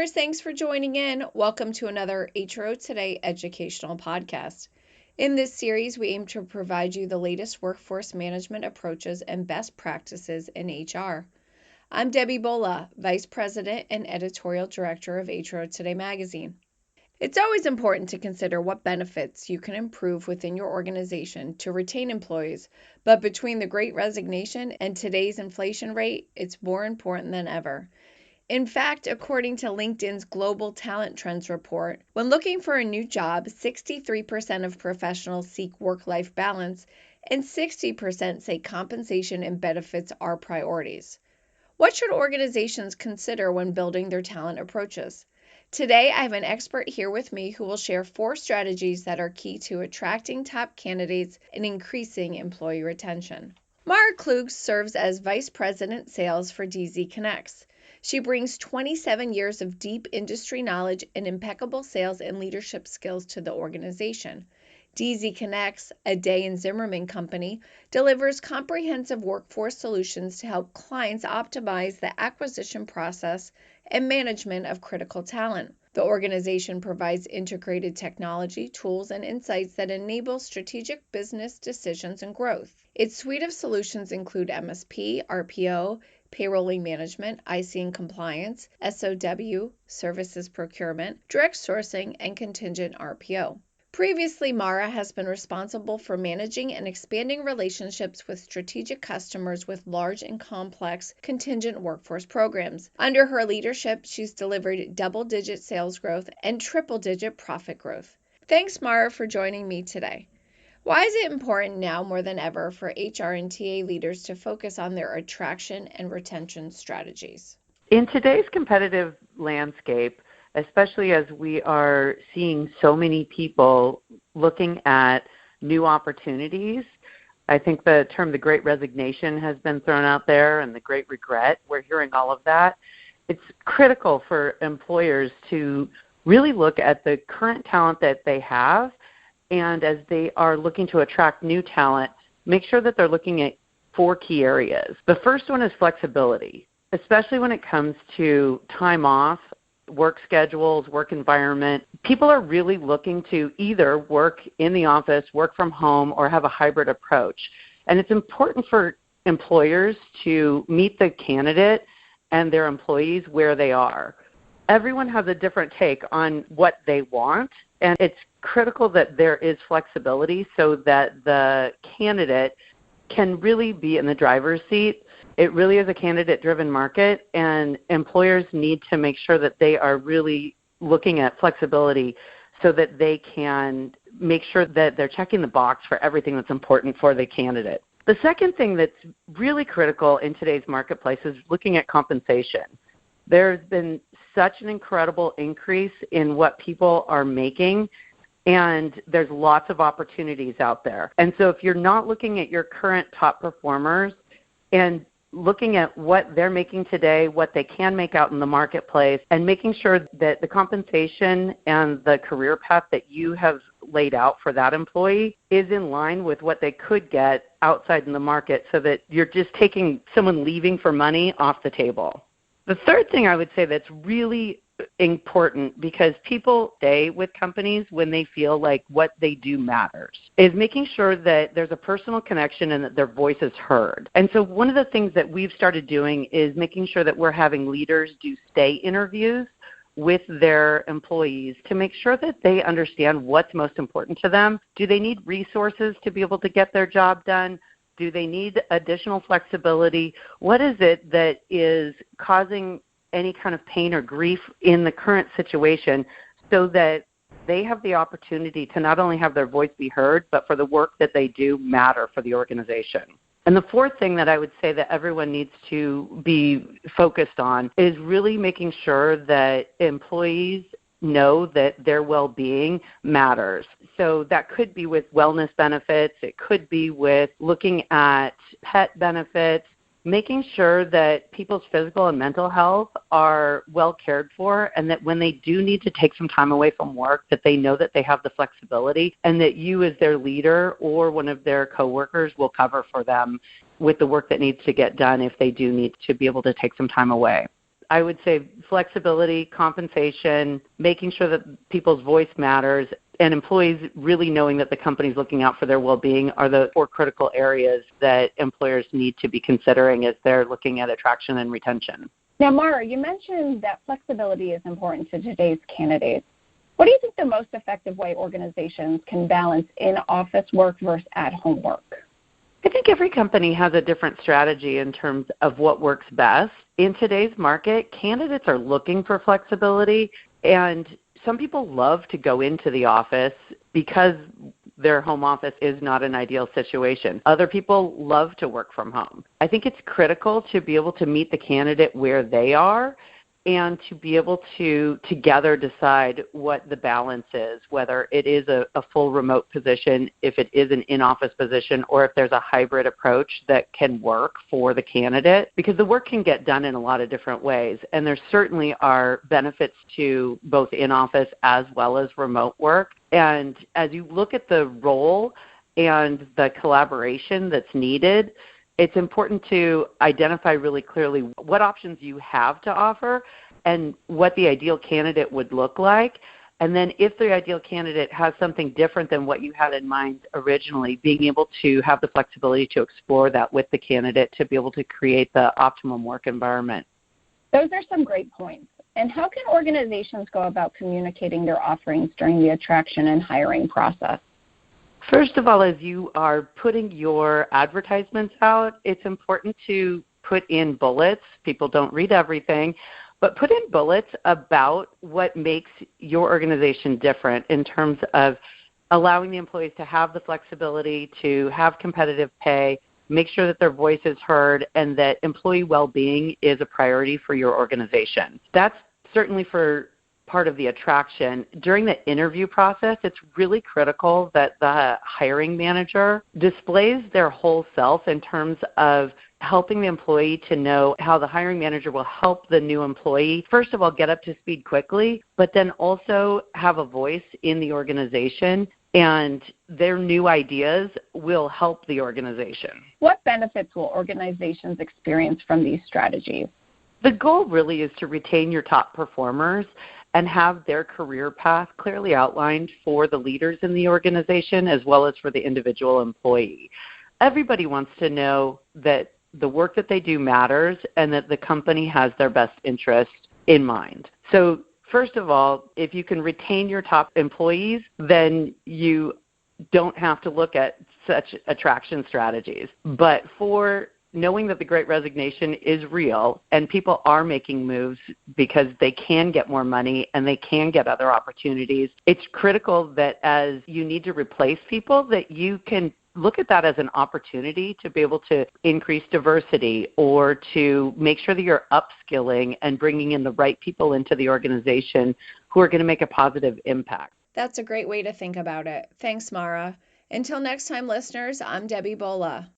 listeners, thanks for joining in. Welcome to another HRO Today educational podcast. In this series, we aim to provide you the latest workforce management approaches and best practices in HR. I'm Debbie Bolla, Vice President and Editorial Director of HRO Today magazine. It's always important to consider what benefits you can improve within your organization to retain employees, but between the Great Resignation and today's inflation rate, it's more important than ever. In fact, according to LinkedIn's Global Talent Trends report, when looking for a new job, 63% of professionals seek work-life balance and 60% say compensation and benefits are priorities. What should organizations consider when building their talent approaches? Today, I have an expert here with me who will share 4 strategies that are key to attracting top candidates and increasing employee retention. Mara Klug serves as Vice President Sales for DZConneX. She brings 27 years of deep industry knowledge and impeccable sales and leadership skills to the organization. DZConneX, a Day and Zimmerman company, delivers comprehensive workforce solutions to help clients optimize the acquisition process and management of critical talent. The organization provides integrated technology, tools, and insights that enable strategic business decisions and growth. Its suite of solutions include MSP, RPO, payrolling management, IC and compliance, SOW, services procurement, direct sourcing, and contingent RPO. Previously, Mara has been responsible for managing and expanding relationships with strategic customers with large and complex contingent workforce programs. Under her leadership, she's delivered double-digit sales growth and triple-digit profit growth. Thanks, Mara, for joining me today. Why is it important now more than ever for HR and TA leaders to focus on their attraction and retention strategies? In today's competitive landscape, especially as we are seeing so many people looking at new opportunities, I think the term the Great Resignation has been thrown out there and the Great Regret. We're hearing all of that. It's critical for employers to really look at the current talent that they have, and as they are looking to attract new talent, make sure that they're looking at 4 key areas. The first one is flexibility, especially when it comes to time off, work schedules, work environment. People are really looking to either work in the office, work from home, or have a hybrid approach. And it's important for employers to meet the candidate and their employees where they are. Everyone has a different take on what they want, and it's critical that there is flexibility so that the candidate can really be in the driver's seat. It really is a candidate-driven market, and employers need to make sure that they are really looking at flexibility so that they can make sure that they're checking the box for everything that's important for the candidate. The second thing that's really critical in today's marketplace is looking at compensation. There's been such an incredible increase in what people are making, and there's lots of opportunities out there. And so if you're not looking at your current top performers and looking at what they're making today, what they can make out in the marketplace, and making sure that the compensation and the career path that you have laid out for that employee is in line with what they could get outside in the market, so that you're just taking someone leaving for money off the table. The third thing I would say that's really important, because people stay with companies when they feel like what they do matters, is making sure that there's a personal connection and that their voice is heard. And so one of the things that we've started doing is making sure that we're having leaders do stay interviews with their employees to make sure that they understand what's most important to them. Do they need resources to be able to get their job done? Do they need additional flexibility? What is it that is causing any kind of pain or grief in the current situation, so that they have the opportunity to not only have their voice be heard, but for the work that they do matter for the organization. And the fourth thing that I would say that everyone needs to be focused on is really making sure that employees know that their well-being matters. So that could be with wellness benefits. It could be with looking at pet benefits, making sure that people's physical and mental health are well cared for, and that when they do need to take some time away from work, that they know that they have the flexibility, and that you as their leader or one of their coworkers will cover for them with the work that needs to get done if they do need to be able to take some time away. I would say flexibility, compensation, making sure that people's voice matters, and employees really knowing that the company's looking out for their well-being are the 4 critical areas that employers need to be considering as they're looking at attraction and retention. Now, Mara, you mentioned that flexibility is important to today's candidates. What do you think the most effective way organizations can balance in-office work versus at-home work? I think every company has a different strategy in terms of what works best. In today's market, candidates are looking for flexibility, and some people love to go into the office because their home office is not an ideal situation. Other people love to work from home. I think it's critical to be able to meet the candidate where they are and to be able to together decide what the balance is, whether it is a full remote position, if it is an in-office position, or if there's a hybrid approach that can work for the candidate, because the work can get done in a lot of different ways. And there certainly are benefits to both in-office as well as remote work. And as you look at the role and the collaboration that's needed, it's important to identify really clearly what options you have to offer and what the ideal candidate would look like. And then if the ideal candidate has something different than what you had in mind originally, being able to have the flexibility to explore that with the candidate to be able to create the optimum work environment. Those are some great points. And how can organizations go about communicating their offerings during the attraction and hiring process? First of all, as you are putting your advertisements out, it's important to put in bullets. People don't read everything, but put in bullets about what makes your organization different in terms of allowing the employees to have the flexibility, to have competitive pay, make sure that their voice is heard, and that employee well-being is a priority for your organization. That's certainly for part of the attraction. During the interview process, it's really critical that the hiring manager displays their whole self in terms of helping the employee to know how the hiring manager will help the new employee, first of all, get up to speed quickly, but then also have a voice in the organization, and their new ideas will help the organization. What benefits will organizations experience from these strategies? The goal really is to retain your top performers and have their career path clearly outlined for the leaders in the organization as well as for the individual employee. Everybody wants to know that the work that they do matters and that the company has their best interest in mind. So first of all, if you can retain your top employees, then you don't have to look at such attraction strategies. But for knowing that the Great Resignation is real and people are making moves because they can get more money and they can get other opportunities, it's critical that as you need to replace people, that you can look at that as an opportunity to be able to increase diversity or to make sure that you're upskilling and bringing in the right people into the organization who are going to make a positive impact. That's a great way to think about it. Thanks, Mara. Until next time, listeners, I'm Debbie Bolla.